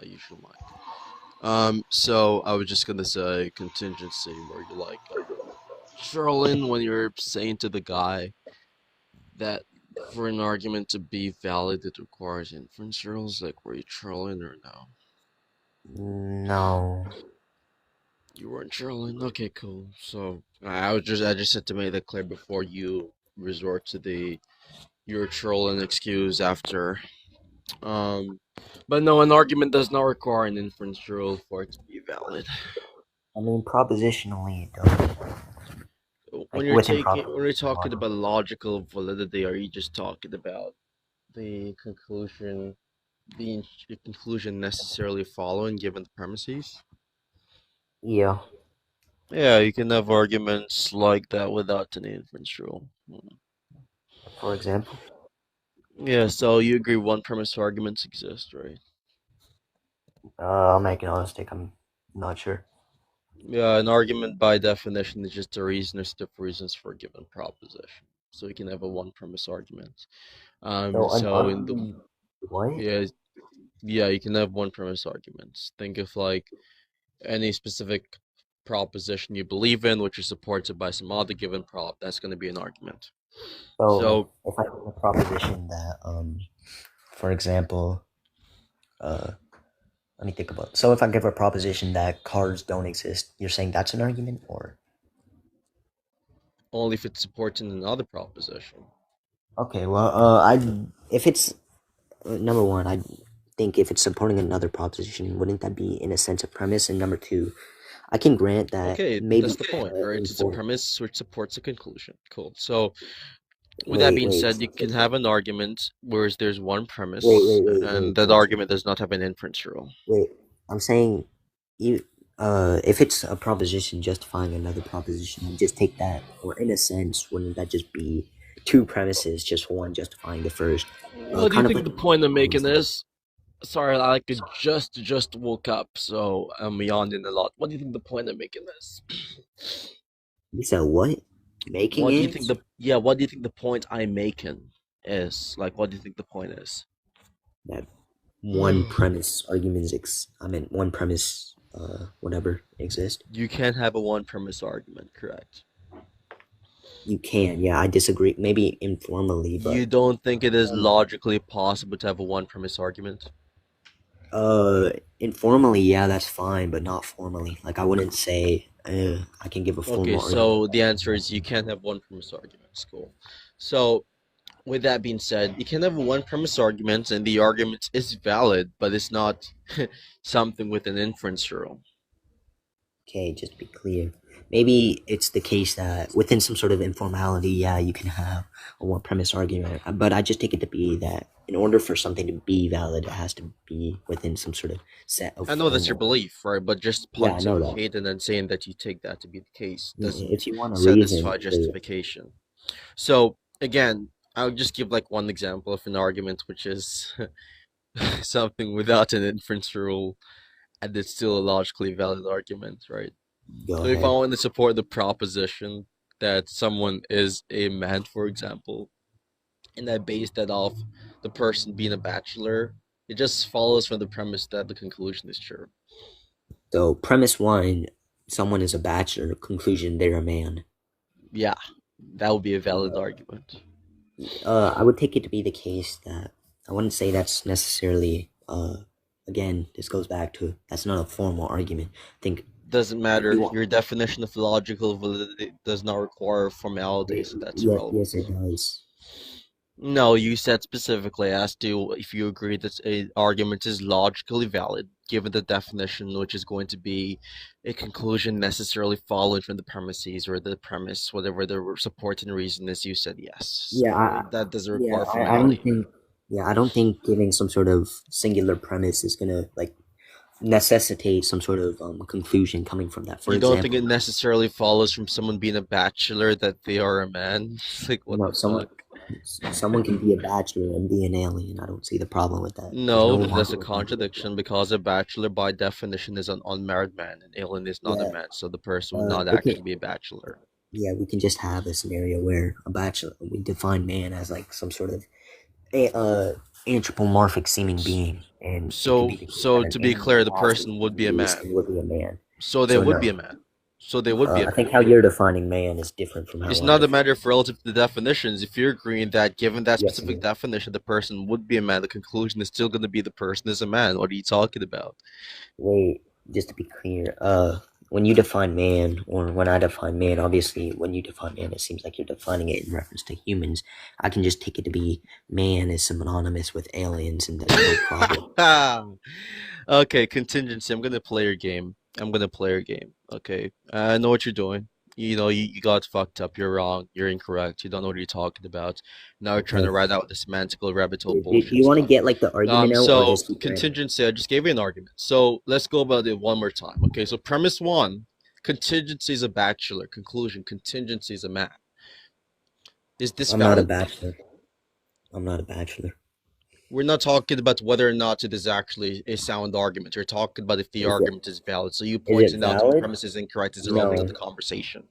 I usually might. So I was just gonna say contingency where you like trolling when you're saying to the guy that for an argument to be valid, it requires inference rules. Like, were you trolling or no? No. You weren't trolling. Okay, cool. So I just had to make that clear before you resort to the you're trolling excuse after. Um, but no, an argument does not require an inference rule for it to be valid. I mean, propositionally, it does. When Like, you're within taking when you're propositional talking logic. about logical validity, are you just talking about the conclusion being the conclusion necessarily following given the premises? Yeah, Yeah, you can have arguments like that without an inference rule. for example. Yeah, so you agree one premise arguments exist, right? I'll make an honest take. I'm not sure. Yeah, an argument by definition is just a reason or set of reasons for a given proposition. So you can have a one premise argument. So, an So in the argument. What? yeah, yeah, you can have one premise arguments. Think of like any specific proposition you believe in, which is supported by some other given prop. That's going to be an argument. So, So if I have a proposition that, for example, uh, let me think about. So, if I give a proposition that cars don't exist, you're saying that's an argument, or only if it's supporting another proposition. okay? Well, I if it's number one, I think if it's supporting another proposition, wouldn't that be in a sense a premise? And number two, I can grant that Okay, maybe that's the point, right? It's a inform. premise which supports a conclusion. Cool. So with that Wait, being wait, said, you can have an argument whereas there's one wait, premise, wait, wait, wait, and that wait, argument does not have an inference rule. wait. I'm saying you. If it's a proposition justifying another proposition, you just take that, or in a sense, wouldn't that just be two premises, just one justifying the first? What do you Kind of think like the point I'm making honestly. is? Sorry, I like just woke up, so I'm yawning a lot. What do you think the point I'm making is? You said what? Making What do you think it? what do you think the point I'm making is? Like, what do you think the point is? That one premise arguments I mean one premise whatever exist. You can't have a one premise argument, correct? You can, yeah, I disagree. Maybe informally, You but don't think it is um, logically possible to have a one premise argument? uh informally, yeah, that's fine, but not formally. Like I wouldn't say I can give a Okay, formal argument. so the answer is you can't have one premise arguments. Cool. So, with that being said, you can have a one premise argument, and the argument is valid, but it's not something with an inference rule. Okay, just to be clear. Maybe it's the case that within some sort of informality, yeah, you can have a one premise argument. But I just take it to be that in order for something to be valid, it has to be within some sort of set of I know that's your formal. belief, right? But just Yeah, I know that. pontificating and saying that you take that to be the case doesn't If you want a reason, satisfy for justification. So, again, I'll just give like one example of an argument which is something without an inference rule, and it's still a logically valid argument, right? go So if I ahead. want to support the proposition that someone is a man, for example, and I base that off the person being a bachelor, it just follows from the premise that the conclusion is true. So premise one, someone is a bachelor. Conclusion, they're a man. Yeah, that would be a valid argument. I would take it to be the case that I wouldn't say that's necessarily. Again, this goes back to that's not a formal argument. I think Doesn't if you matter. want, Your definition of logical validity does not require formality, so that's yes, yes, irrelevant. it does. No, you said specifically as to if you agree that a argument is logically valid, given the definition, which is going to be a conclusion necessarily following from the premises or the premise, whatever the supporting reason is, you said yes. Yeah, That doesn't yeah, require I don't formality. think. Yeah, I don't think giving some sort of singular premise is gonna like necessitate some sort of conclusion coming from that. For You don't think example, it necessarily follows from someone being a bachelor that they are a man? Like, what no, the fuck? someone can be a bachelor and be an alien. I don't see the problem with that. There's No, no that's a logical contradiction. contradiction because a bachelor by definition is an unmarried man, and alien is not a Yeah. man, so the person would not Okay. actually be a bachelor. Yeah, we can just have a scenario where a bachelor we define man as like some sort of a anthropomorphic seeming being, and it could be declared So that an to be animal clear, the also person would be a is man. and would be a man. So they So would be a no, man. So they would be a I think man. how you're defining man is different from It's how I'm not a defining. matter of relative to the definitions. If you're agreeing that given that Yes, it specific is. definition, the person would be a man, the conclusion is still going to be the person is a man. What are you talking about? Wait, just to be clear, when you define man, or when I define man, obviously, when you define man, it seems like you're defining it in reference to humans. I can just take it to be man is synonymous with aliens, and that's no problem. Okay, contingency. I'm gonna play your game. I'm gonna play your game. Okay, I know what you're doing. You know, you got fucked up. You're wrong. You're incorrect. You don't know what you're talking about. Now you're trying Okay. to ride out this semantical rabbit hole Do bullshit you want to stuff. get like the argument out, or So just keep rambling? contingency. I just gave you an argument. So let's go about it one more time. Okay, so premise one: contingency is a bachelor. Conclusion: contingency is a man. Is this I'm not a valid? bachelor. I'm not a bachelor. We're not talking about whether or not it is actually a sound argument. You're talking about if the Is it argument is valid. So you is it pointing out to me valid? premise is incorrect is irrelevant to the No, conversation.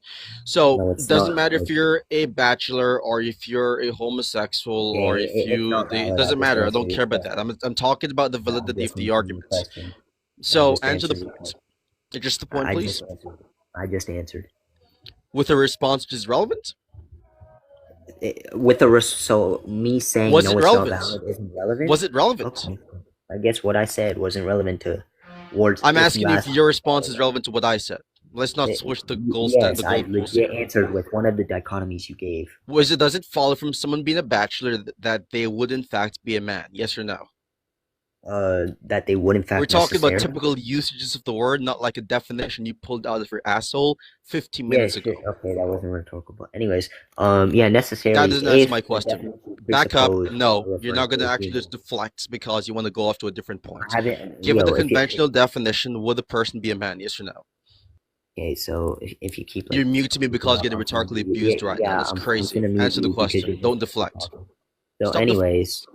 So no, it it's doesn't not. matter if you're a bachelor or if you're a homosexual or Okay, if it's you not it valid. I doesn't just matter. I answered don't your care about that. question. I'm talking about the I validity of just the answered your argument. question. I So just answer the answered your point. question. Just the point, I please. just answered. I just answered. With a response which is relevant. With the so me saying Was no, it it's not relevant? valid isn't relevant. Was it relevant? Okay, I guess what I said wasn't relevant to words. I'm If you asking you if ask, your response is relevant to what I said. Let's not switch the yes, the I goalposts legit here. answered with one of the dichotomies you gave. Does it follow from someone being a bachelor that they would in fact be a man? Yes or no? That they would in We're fact talking about necessarily. typical usages of the word, not like a definition you pulled out of your asshole 15 Yeah, minutes sure. ago. Okay, that wasn't rhetorical. But anyways, yeah, That necessarily doesn't answer if my the question. definition Back up. presuppose No, you're referring not going to to a actually just human. deflect because you want to go off to a different I point. haven't, Given the yo, if you conventional definition, would a person be a man? Yes or no? okay, so if you keep You're like muting me speaking because up, you're getting I'm gonna rhetorically yeah, abused right now. yeah, That's I'm crazy. gonna mute Answer the you because question. you're Don't just keep deflect. talking. So, Stop deflecting. anyways,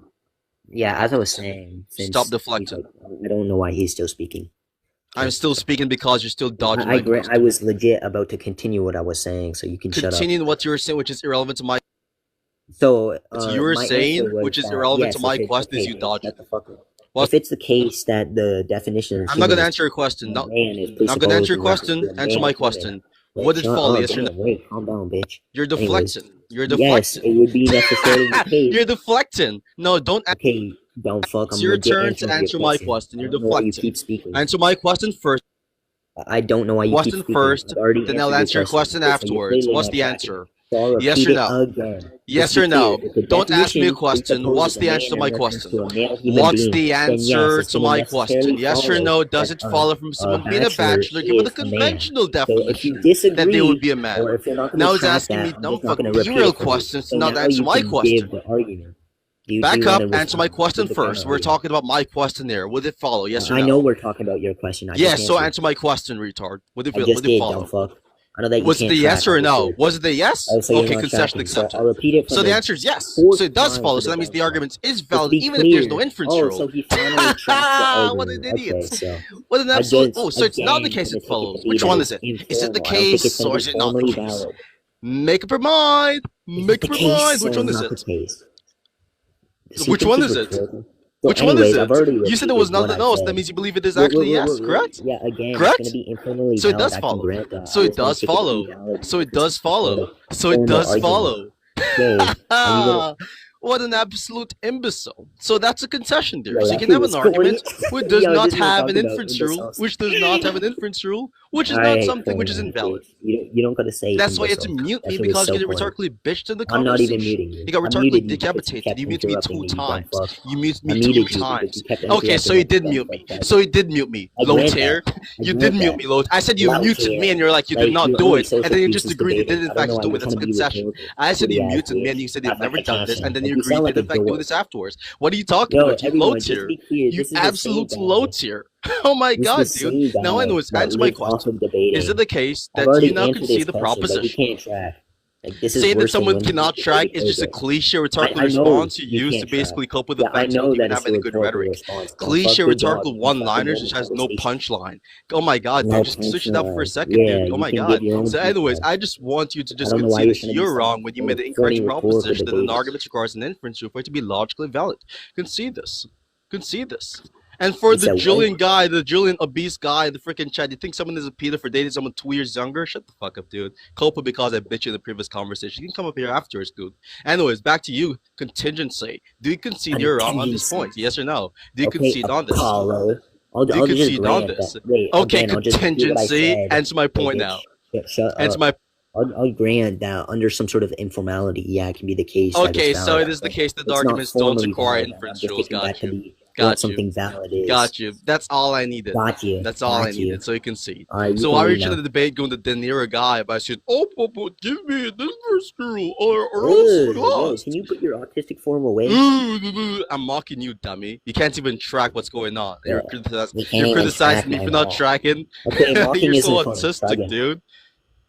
yeah, as I was saying, Stop since he's deflecting. like, I don't know why he's still speaking. I'm Okay, still so speaking because you're still dodging I my agree. I question. was legit about to continue what I was saying, so you can shut up. Continuing what you were saying, which is irrelevant to my So, what you were my answer saying, was which is that irrelevant to yes, my if it question, is okay, you then dodging. shut the fuck up. Well, If it's the case that the definition of I'm not human gonna is answer your question. No, man is not gonna answer presupposed your in reference to question. a Answer male my human, question. wait, Would it shut follow? up, Yes or no? damn, wait, calm down, bitch. You're Anyways, deflecting. You're yes, deflecting. it would be necessarily the case. You're deflecting. No, don't. Okay, dumb fuck, It's I'm your legit turn to answering your answer my question. question. I You're don't know why you deflecting. keep speaking. Answer my question first. I don't know why you keep speaking. I've already Then I'll answered your answer your question. question Okay, so you're afterwards. clearly What's not the tracking. answer? So I'll Yes repeat or it no? again. Just Yes to be or clear, no? if the Don't ask me a definition question. What's presupposes a the answer man to in my reference question? to a male human What's being, the then answer yes, to it will my question? necessarily Yes or follow no? Does that it follow from a someone being a bachelor bachelor given the is a man. conventional So if you definition that they would disagree, be a man? or if you're not going Now to he's track asking that, me I'm dumb just not fuck going to repeat derail it for you. questions to So not now answer you my can give question. the argument. Do Back you want up, to answer my respond? question Give the counter first. We're argument. talking about my question there. Would it follow? Yes or I know no? we're talking about your question. I just Yes, so answered. answer my question, retard. I just Would it did, dumb follow? fuck. I know that you Was it can't the yes track. I or a just no? did. Was it the yes? Oh, so you're Okay, not concession tracking. So accepted. I'll repeat it for So the the answer is yes. So fourth it does time follow. for So the that means dumb the fuck. argument is Just to valid, be even if there's no clear. inference Oh, rule. so he finally tracked the What argument. an idiot. Okay, so What an I absolute. just Oh, so it's not the again case gonna it take it to follows. be Which that one it's is it? Is it the informal. I don't think it's case gonna or be is it not the formally case? valid. Make up your mind. Is it Make the up your mind. case Which or one is not the it? case? So you Which think one he's is it? rhetorical? So, Which one is anyways, I've it? already You said there was repeated what nothing I else. That said. means you believe it is actually yes, correct? Yeah, again, it's gonna Correct? be informally So it valid. does I can follow. grant that. So I it just want does to take it to be follow. valid in So it reference to does some sort follow. of So it formal does argument. follow. Okay, are you gonna? What an absolute imbecile. So that's a concession there. Yo, So you that can shit have was an corny. argument which does Yo, not this man have an talking about inference rule, imbeciles. which does not have an inference rule, which is not Alright, something which corny is ass invalid. bitch. You don't gotta say That's why you had to imbecile. mute That me shit was because you so get corny. rhetorically bitched in the I'm not even conversation. muting you. You got I rhetorically muted you because you decapitated. kept You muted me interrupting two me, you dumb times. fuck. You muted I me two muted you because times. you kept Okay, so interrupting you me, you did dumb mute fuck. me. So you did mute me. I Low grant that. tier. I You did grant mute that. me, low. I said you Loud muted me chair. and you're like, you did Like, not you're do only it. And then you just sociofuses agreed you did debating. in I don't fact know why do you're it. That's trying a to be concession. rhetorical. I said Booty you ass muted me and bitch. you said you've That's my never done this. concession. And then Like, you you agreed sound you like did a in fact do dork. this afterwards. What are you talking Yo, about? You low everyone, just to tier. be clear, You this is the same absolute low guy. tier. Oh my This is the god, dude. same Now I know guy it's that answer my lives off question. of Is it debating. the case I've that you already now answered his concede the question, but he proposition? can't track. Like this is Saying that worse than someone when cannot you play track the is just a program. cliche rhetorical I know response you you use to can't track. basically cope with the Yeah, I fact you don't know even that have it's a any good rhetorical rhetoric. response. Don't Cliche fuck with dog. rhetorical You can fucking one-liners go which into has the no station. punchline. Oh my god, No dude, just switch it up for a punchline. second, Yeah, dude. Oh you my can give god. your own So, anyways, punchline. I just want you to I just don't know why concede you're that trying to be you're some wrong when you sort made of the corny incorrect rhetorical proposition that an debater. argument requires an inference for it to be logically valid. Concede this. Concede this. And for You the said what? Julian guy, the Julian obese guy, the freaking chat, you think someone is a pedo for dating someone 2 years younger? Shut the fuck up, dude. Culpa because I bitched you in the previous conversation. You can come up here afterwards, dude. Anyways, back to you. Contingency. Do you concede you're wrong on this Contingency. point? Yes or no? Do you Okay, concede on this? Apollo. Do you I'll just concede on grant that. this? Wait, Okay, again, I'll just repeat what I contingency. said. Answer my Hey, point now. bitch, shut Answer up. my. I'll grant that under some sort of informality, yeah, it can be the case that it's Okay, so valid. it is the But case that the it's not arguments don't formally require valid, and I'm inference just rules. taking that Got to you. be what Got you. something valid is. Got you. That's all I needed. Got you. That's all I Got needed. you. So you concede. All right, you So can why are you leave trying now. to debate going to De Niro guy by saying, "Oh, but give me this first girl, or else we're Yo, can lost." you put your autistic form away? I'm mocking you, dummy. You can't even track what's going on. Yo, you can't You're even track criticizing me my for not mouth. tracking. Okay, mocking You're so isn't funny. Try autistic, again. dude.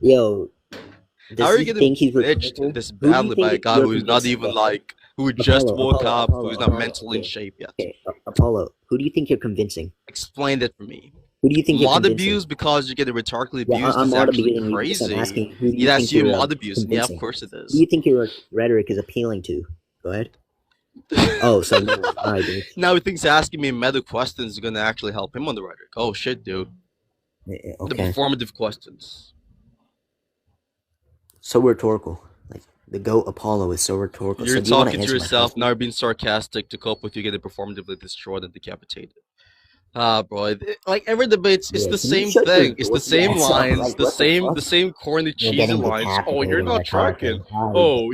Yo, How does are you he getting think he's bitched rhetorical? this Who do you badly by think a guy you're who's not convincing? even Go ahead. like, who just woke up, who's not mentally in Okay, shape yet? okay. Apollo, who do you think you're convincing? Explain that for me. Who do you think you're Mod convincing? abuse because you're getting rhetorically Yeah, abused I'm is not actually debating you because I'm crazy. asking who do you Yeah, think that's you you're mod abuse. Yeah, of convincing? course it Who do is. you think your rhetoric is appealing to? Go ahead. Oh, so no one. All right, bitch. Now he thinks asking me meta questions is gonna actually help him on the rhetoric. Oh shit, dude. The Okay. performative questions. So rhetorical. Like the goat Apollo is so rhetorical. You're So do you want to talking to answer my yourself, question? now you're being sarcastic to cope with you getting performatively destroyed and decapitated. Ah, bro. Like every debates, it's Yeah, the can you same shut your thing. It's the dorky same ass up? lines, Like what the fuck? the same corny You're cheesy getting lines. Oh, you're decapitated not tracking. rhetorically. Hi. Oh,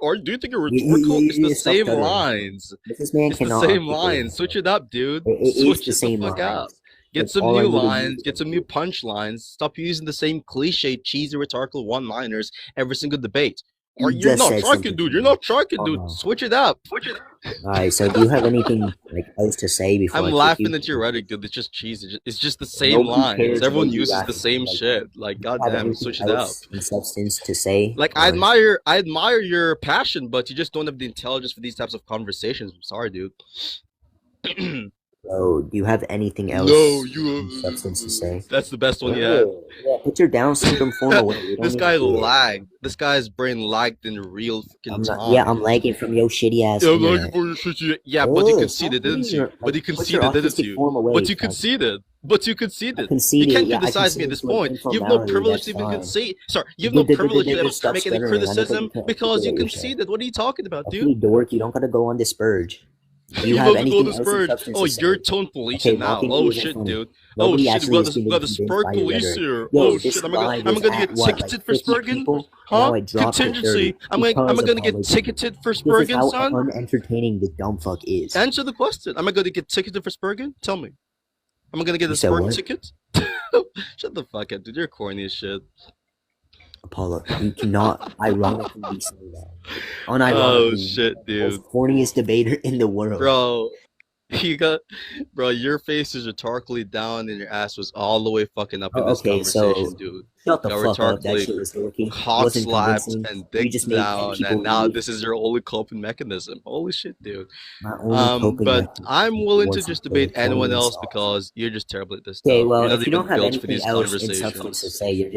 or do you think you're rhetorical? It's the Stop same stuttering. lines. This man It's the cannot same articulate lines. Switch himself. it up, dude. It is Switch the it the same fuck up. lines. Get That's some all I new need to lines. use Get them some new to. punchlines. Stop using the same cliche, cheesy, rhetorical one-liners every single debate. Or You you're just not said tracking, something to dude. You're me. not tracking, Oh dude. no. Switch it up. Switch it. All right. So do you have anything like else to say before I'm I kick you? laughing at your rhetoric, dude. It's just cheesy. It's just the same Nobody lines. cares what Everyone you uses got the to say. same Like, shit. Like, do you have goddamn, anything switch it up. else in substance to say? Like, Or I admire your passion, but you just don't have the intelligence for these types of conversations. I'm sorry, dude. so, do you have anything No, else you. in substance to say? That's the best one yet. No. Yeah, put your Down syndrome form away. We don't This need to guy hear it. lagged. This guy's brain lagged in real freaking I'm not. Yeah, time. I'm lagging from your shitty ass Yeah, I'm looking internet. for your shit. Yeah, but you Oh, stop conceded, putting didn't you? your But you put your conceded, didn't autistic you? form away, But you Chuck. conceded. But you I conceded. You conceded. can't Yeah, I criticize me at conceded this to an point. You have no informality. privilege That's to even fine. concede. Sorry, you have no privilege to even Stop make any stuttering. I know that you criticism can't because you articulate yourself. conceded. What are you talking about, dude? Okay, dork, you don't gotta go on this purge. Do you You have love to go anything to else in Spurge. substance Oh, to you're say? tone Okay, policing now. mocking me Oh isn't shit, funny. dude. Oh Nobody shit, actually is we being got the convinced Spurg by your police rhetoric. here. Yo, Oh shit, this live I'm is gonna at get what, like ticketed for 50 Spurgin? people? Now Huh? I dropped to 30 Contingency. I'm because gonna get Apollo did it. ticketed for This is Spurgin, how son? unentertaining the dumb fuck is. Answer the question. Am I gonna get ticketed for Spurgin? Tell me. Am I gonna get You a said Spurg what? ticket? Shut the fuck up, dude. You're corny as shit. Apollo, you cannot ironically be saying that. Oh Unironically, you shit, are the most dude. corniest debater in the world. Bro, you got, bro, your face is rhetorically down and your ass was all the way fucking up in Oh, this okay, so conversation, dude. shut the Got fuck up. That rhetorically shit was dorky. cock Wasn't slapped convincing. and You dick just made 10 down, people and now leave. this is your only coping mechanism. Holy shit, dude. My only coping But mechanism I'm willing to was just the debate anyone corniness else of. because you're just terrible at this Okay, stuff. well, You're not if you even don't have built for anything these else in substance to conversations. say, you're just